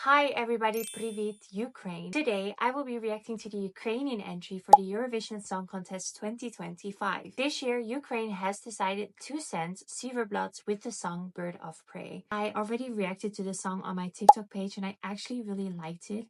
Hi everybody, Привет, Ukraine. Today I will be reacting to the Ukrainian entry for the Eurovision Song Contest 2025. This year Ukraine has decided to send Ziferblat with the song Bird of Prey. I already reacted to the song on my TikTok page and I actually really liked it.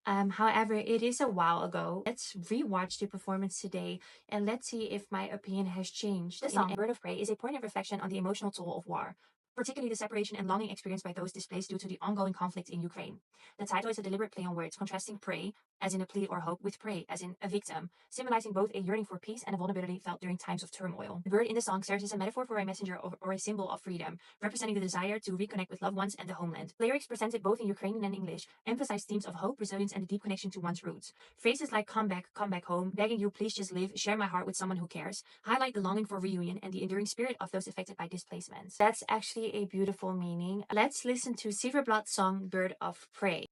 However, it is a while ago. Let's rewatch the performance today and let's see if my opinion has changed. The song Bird of Prey is a poignant reflection on the emotional toll of war, particularly the separation and longing experienced by those displaced due to the ongoing conflict in Ukraine. The title is a deliberate play on words, contrasting prey, as in a plea or hope, with prey, as in a victim, symbolizing both a yearning for peace and a vulnerability felt during times of turmoil. The bird in the song serves as a metaphor for a messenger or a symbol of freedom, representing the desire to reconnect with loved ones and the homeland. Lyrics presented both in Ukrainian and English emphasize themes of hope, resilience, and a deep connection to one's roots. Phrases like come back home, begging you please just live, share my heart with someone who cares, highlight the longing for reunion and the enduring spirit of those affected by displacements. That's actually a beautiful meaning. Let's listen to Ziferblat's song Bird of Prey.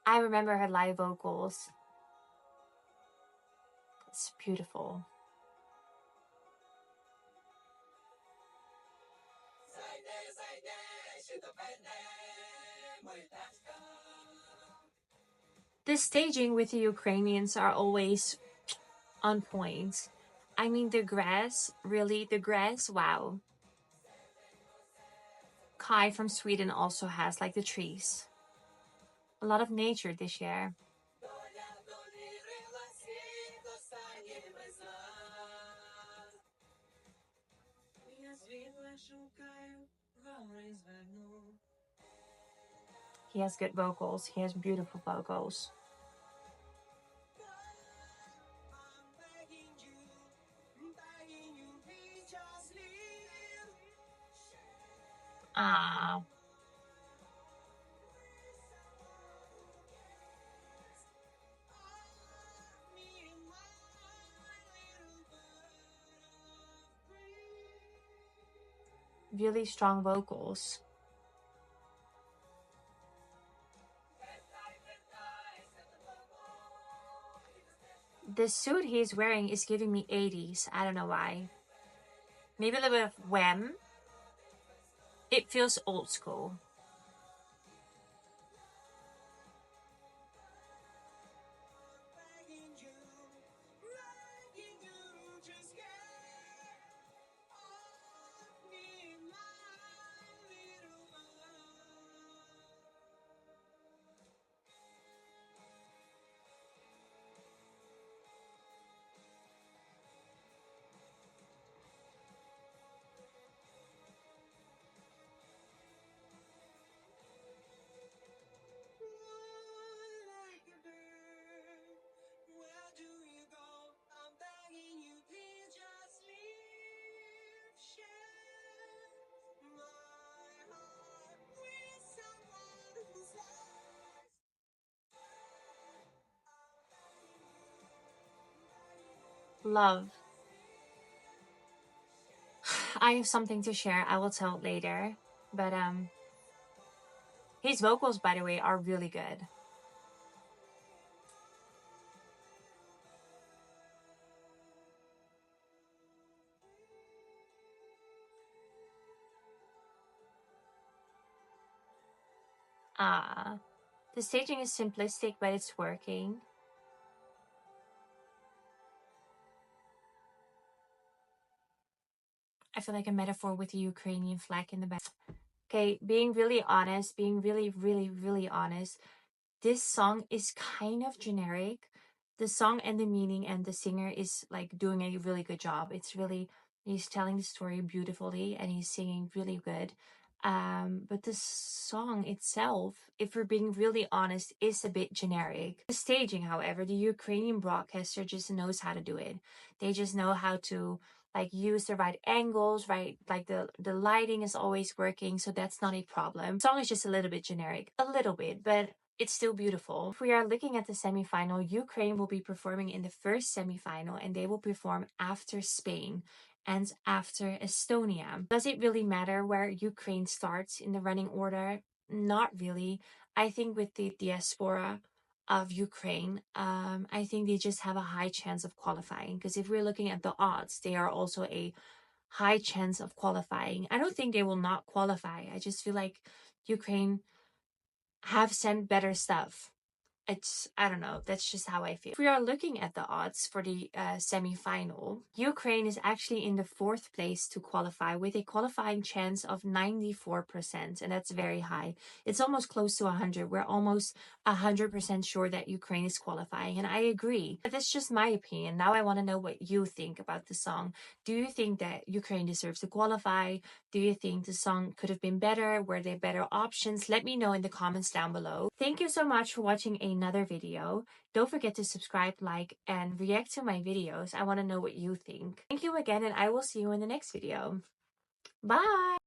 I remember her live vocals. It's beautiful. The staging with the Ukrainians are always on point. I mean, the grass, really, the grass, wow. Kai from Sweden also has like the trees. A lot of nature this year. He has good vocals. He has beautiful vocals. Ah. Really strong vocals. The suit he's wearing is giving me 80s. I don't know why. Maybe a little bit of Wham. It feels old school. Love. I have something to share. I will tell it later. But his vocals, by the way, are really good. Ah, the staging is simplistic, but it's working. I feel like a metaphor with the Ukrainian flag in the back. Okay, being really honest, being really honest, this song is kind of generic. The song and the meaning and the singer is like doing a really good job. It's really, he's telling the story beautifully and he's singing really good. But the song itself, if we're being really honest, is a bit generic. The staging, however, the Ukrainian broadcaster just knows how to do it. They just know how to like use the right angles, right? Like the lighting is always working, so that's not a problem. The song is just a little bit generic, a little bit, but it's still beautiful. If we are looking at the semifinal, Ukraine will be performing in the first semifinal and they will perform after Spain and after Estonia. Does it really matter where Ukraine starts in the running order? Not really. I think with the diaspora of Ukraine, I think they just have a high chance of qualifying, because if we're looking at the odds, they are also a high chance of qualifying. I don't think they will not qualify. I just feel like Ukraine have sent better stuff. I don't know, that's just how I feel. If we are looking at the odds for the semi-final, Ukraine is actually in the 4th place to qualify with a qualifying chance of 94%, and that's very high. It's almost close to 100. We're almost 100% sure that Ukraine is qualifying, and I agree. But that's just my opinion. Now I want to know what you think about the song. Do you think that Ukraine deserves to qualify? Do you think the song could have been better? Were there better options? Let me know in the comments down below. Thank you so much for watching another video. Don't forget to subscribe, like, and react to my videos. I want to know what you think. Thank you again, and I will see you in the next video. Bye!